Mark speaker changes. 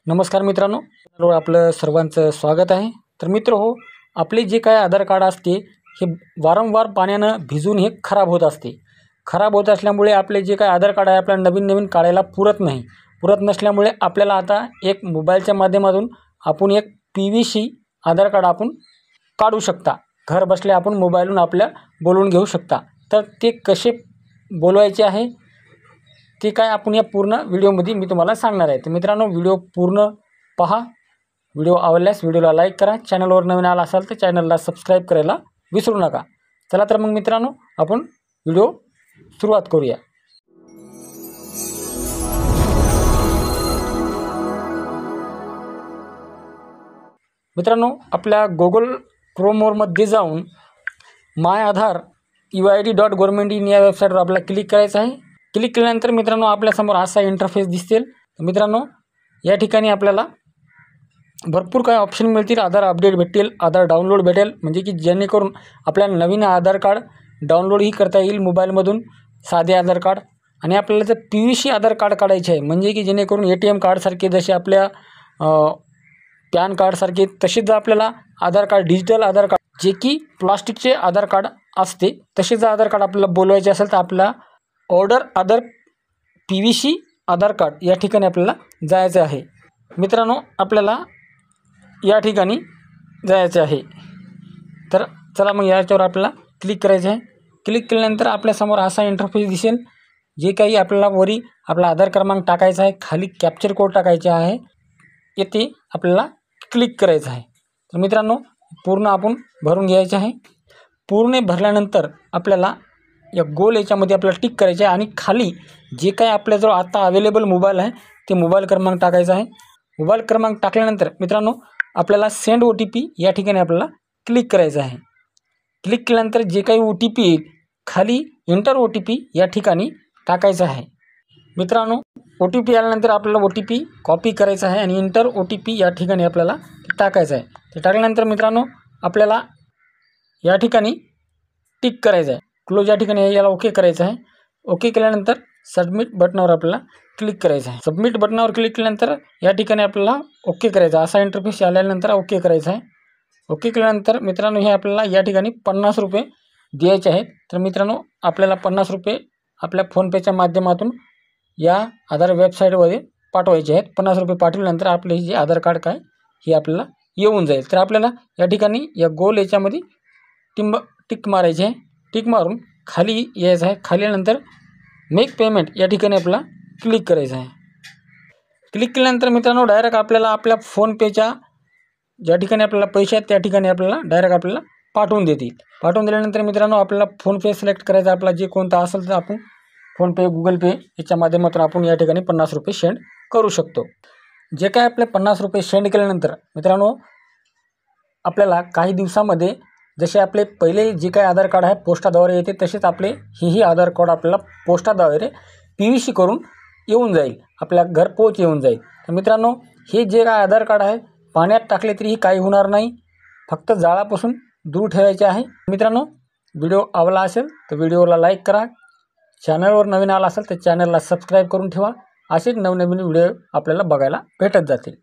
Speaker 1: नमस्कार मित्रांनो, आपलं सर्वांचं स्वागत आहे। तर मित्र हो, आपले जे काय आधार कार्ड असते हे वारंवार पाण्यानं भिजून हे खराब होत असते। खराब होत असल्यामुळे आपले जे काय आधार कार्ड आहे आपल्याला नवीन काढायला पुरत नाही। पुरत नसल्यामुळे आपल्याला आता एक मोबाईलच्या माध्यमातून आपण एक PVC आधार कार्ड आपण काढू शकता। घर बसल्या आपण मोबाईलवरून आपल्या बोलवून घेऊ शकता। तर ते कसे बोलवायचे आहे ते काय आपण या पूर्ण व्हिडिओमध्ये मी तुम्हाला सांगणार आहे। तर मित्रांनो, व्हिडिओ पूर्ण पहा। व्हिडिओ आवडल्यास व्हिडिओला लाईक करा। चॅनलवर नवीन आला असाल तर चॅनलला सबस्क्राईब करायला विसरू नका। चला तर मग मित्रांनो, आपण व्हिडिओ सुरुवात करूया। मित्रांनो, आपल्या गुगल क्रोममध्ये जाऊन माय आधार UID.government.in या वेबसाईटवर आपल्याला क्लिक करायचं आहे। क्लिक केल्यानंतर मित्रांनो, आपल्यासमोर असा इंटरफेस दिसेल। मित्रांनो, या ठिकाणी आपल्याला भरपूर काही ऑप्शन मिळतील। आधार अपडेट भेटेल, आधार डाउनलोड भेटेल, म्हणजे की जेणेकरून आपल्याला नवीन आधार कार्ड डाउनलोडही करता येईल मोबाईलमधून, साधे आधार कार्ड। आणि आपल्याला जर PVC आधार कार्ड काढायचे आहे, म्हणजे की जेणेकरून ATM कार्डसारखे जसे आपल्या पॅन कार्डसारखे तसेच जर आपल्याला आधार कार्ड, डिजिटल आधार कार्ड जे की प्लास्टिकचे आधार कार्ड असते, तसेच जर आधार कार्ड आपल्याला बोलवायचे असेल तर आपला ऑर्डर आधार PVC आधार कार्ड या ठिकाणी आपल्याला जायचं आहे। मित्रांनो, आपल्याला या ठिकाणी जायचं आहे। तर चला मग याच्यावर आपल्याला क्लिक करायचं आहे। क्लिक केल्यानंतर आपल्यासमोर असा इंटरफेस दिसेल। जे काही आपल्याला वरी आपला आधार क्रमांक टाकायचा आहे, खाली कॅप्चर कोड टाकायचा आहे, येथे आपल्याला क्लिक करायचं आहे। तर मित्रांनो, पूर्ण आपण भरून घ्यायचे आहे। पूर्ण भरल्यानंतर आपल्याला या गोल याच्यामध्ये आपल्याला टिक करायचे आहे आणि खाली जे काही आपल्याजवळ आता अवेलेबल मोबाईल आहे ते मोबाईल क्रमांक टाकायचा आहे। मोबाईल क्रमांक टाकल्यानंतर मित्रांनो, आपल्याला सेंड OTP या ठिकाणी आपल्याला क्लिक करायचं आहे। क्लिक केल्यानंतर जे काही OTP येईल खाली एंटर OTP या ठिकाणी टाकायचं आहे। मित्रांनो, OTP आल्यानंतर आपल्याला OTP कॉपी करायचा आहे आणि एंटर OTP या ठिकाणी आपल्याला टाकायचं आहे। ते टाकल्यानंतर मित्रांनो, आपल्याला या ठिकाणी टिक करायचं आहे, क्लोज या ठिकाणी याला ओके करायचं आहे। ओके केल्यानंतर सबमिट बटनावर आपल्याला क्लिक करायचं आहे। सबमिट बटनावर क्लिक केल्यानंतर या ठिकाणी आपल्याला ओके करायचं, असा इंटरफेस आल्यानंतर ओके करायचं आहे। ओके केल्यानंतर मित्रांनो, हे आपल्याला या ठिकाणी 50 रुपये द्यायचे आहेत। तर मित्रांनो, आपल्याला 50 रुपये आपल्या फोनपेच्या माध्यमातून या आधार वेबसाईटवर पाठवायचे आहेत। 50 रुपये पाठवल्यानंतर आपले जे आधार कार्ड काय हे आपल्याला येऊन जाईल। तर आपल्याला या ठिकाणी या गोल याच्यामध्ये टिक मारायचे आहे। टिक मारून खाली यायचं आहे। खाली आल्यानंतर मेक पेमेंट या ठिकाणी आपल्याला क्लिक करायचं आहे। क्लिक केल्यानंतर मित्रांनो, डायरेक्ट आपल्याला आपल्या फोनपेच्या ज्या ठिकाणी आपल्याला पैसे आहेत त्या ठिकाणी आपल्याला डायरेक्ट आपल्याला पाठवून देतील। पाठवून दिल्यानंतर मित्रांनो, आपल्याला फोनपे सिलेक्ट करायचा, आपला जे कोणता असेल तर आपण फोनपे, गुगल पे याच्या माध्यमातून आपण या ठिकाणी 50 रुपये सेंड करू शकतो। जे काय आपले 50 रुपये सेंड केल्यानंतर मित्रांनो, आपल्याला काही दिवसामध्ये जसे आपले पहिले जे काही आधार कार्ड आहे पोस्टाद्वारे येते, तसेच आपले हेही आधार कार्ड आपल्याला पोस्टाद्वारे PVC करून येऊन जाईल, आपल्या घरपोच येऊन जाईल। तर मित्रांनो, हे जे काय आधार कार्ड आहे पाण्यात टाकले तरीही काही होणार नाही, फक्त जाळापासून दूर ठेवायचे आहे। मित्रांनो, व्हिडिओ आवडला असेल तर व्हिडिओला लाईक करा। चॅनलवर नवीन आला असेल तर चॅनलला सबस्क्राईब करून ठेवा। असेच नवनवीन व्हिडिओ आपल्याला बघायला भेटत जातील।